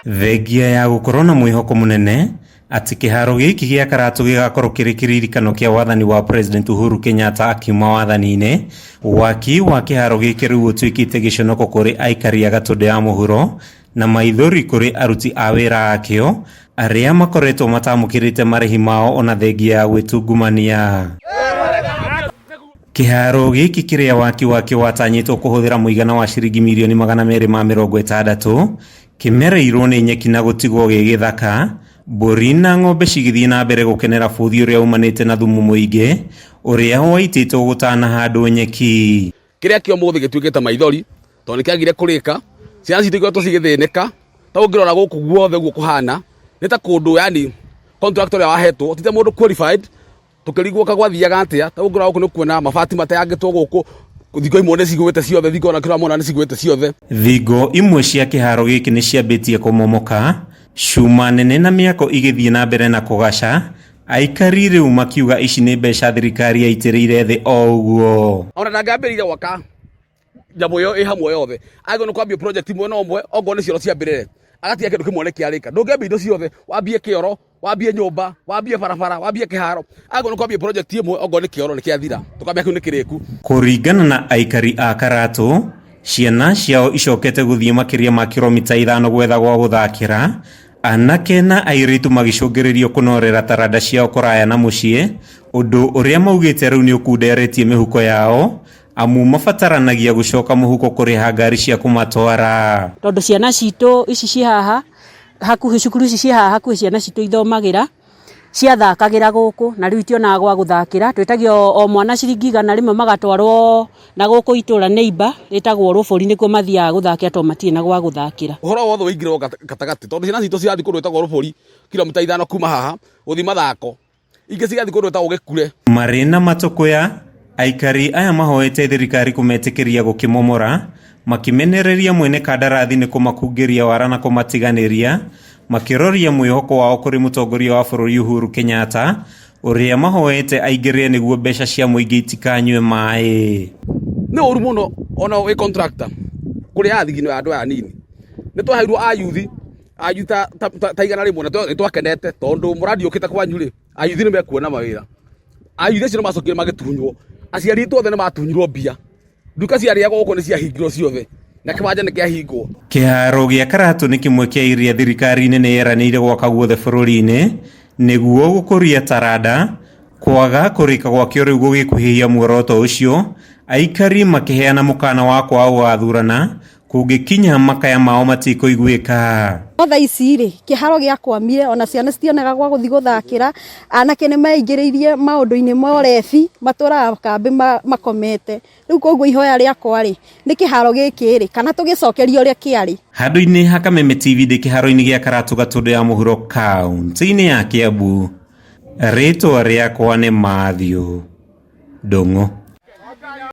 Thengia ya gukorwo na mwihoko munene ati kiharo giki gia Karatu gigakorwo kiri kiririkano kia wathani wa President Uhuru Kenyatta akiuma wathani-ini. Waki wa kiharo giki riu utwikite giconoko kuri aikari a Gatundu ya muhuro na maithori kuri aruti a wira akio aria makoretwo matamukirite marihi mao ona thengia ya gwitungumania. Kiharo giki kiria waki wakio watanyitwo kuhuthira muigana wa ciringi mirioni 260 kimereirwo ni nyeki na gutigwo gigithaka. Mburi na ng'ombe cigithii na mbere gukenera buthi uria umanite na thumu muingi uria waititwo gutana handu nyeki. Kiria kio muthi gitwikite maithori tondu kiagire kurika ciana citigotwo cigithinika ta ungirora guku guothe guo kuhana ni ta kundu yani contractor ya wahetwo tite mundu qualified tukirigwo kagwathiaga atia ta ungirora guku ni kuona mabati matayangitwo guku thingo imwe ni cigwite ciothe thingo na kira mona ni cigwite ciothe. Thingo imwe cia kiharo giki ni ciambitie kumomoka, cuma nene na miako igithii na mbere na kugaca. Aikari riu makiuga ici ni mbeca thirikari yaitiriire thi o uguo. Ona ndangambirire gwaka jamu yo ihamwe yothe ago no kwambia project imwe no mwe ogo ni cioro ciambirire agatia kindu kimwe ne kiarika ndungambia indo ciothe wambie kioro wambie nyumba wambie barabara wambie kiharo ago no kwambia project imwe ogo ni kioro ni kiathira tukambia kiu ni kiriku. Kuringana na aikari a Karatu, ciana ciao icokete guthii makiria ma kilomita 5 gwetha gwa guthakira. Anake na airitu magicungiririo kunorera taranda ciao kuraya na mucii, undu uria maugite riu ni ukunderetie mihuko yao amu mabataranagia gucoka muhuko kuriha ngari cia kumatwara. Tondu ciana citu ici ci haha hakuhi cukuru ici ci haha hakuhi ciana citu ithomagira ciathakagira guku na riu itionaga gwa guthakira twitagio o mwana ciringi 100 rimwe magatwarwo na guku itura neighbor itagwo ruburi nikuo mathiaga guthakira to matie na gwa guthakira. Uhoro wothe wingirwo gatagati tondu ciana citu ciathi kundu itagwo ruburi kilomita 5 kuma haha uthi mathako ingi cigathi kundu itagwo gikure. Marina matukuya aikari aya mahoete thirikari kumetikiria gukimomora makimenereria mwene kandarathi ni kumakungiria wara na kumatiganiria makiroria mwihoko wao kuri mutongoria wa bururi Uhuru Kenyatta uria mahoete aingirie niguo mbeca cia muingi itikanywe mai. Ni uru muno ona we contractor kuri athigino ya andu aya nini ni twaheirwo ayuthi ayuta taigana rimwe na twakenete tondu muradi ukite kwanyu ri ayuthi ni mekuona mawira ayuthi cino macokire magitunywo aciari tuothe ni matunyirwo mbia duka ciariago guko ni ciahingirwo ciothe na kiwanja ni kiahingwo. Kiharo gia Karatu ni kimwe kia iria thirikari nene yeranire gwaka guothe bururi-ini niguo gukuria taranda kwaga kurika gwakio riu gugikuhihia muoroto ucio. Aikari makiheana mukana wa kwa wathurana kungikinya makaya mao matikuiguika. Otha ici ri kiharo gia kwamire ona ciana citionaga gwa guthi guthakira anake ni maingiriirie maundu-ini morefi maturaga kambi makomete riu koguo ihoya riakwa ri ni kiharo giki ri kana tugicokerio ria kiari. Handu-ini ha Kameme TV ndi kiharo-ini gia Karatu Gatundu ya muhuro kaunti-ini ya Kiambu. Ritwa riakwa ni Mathew Ndung'u.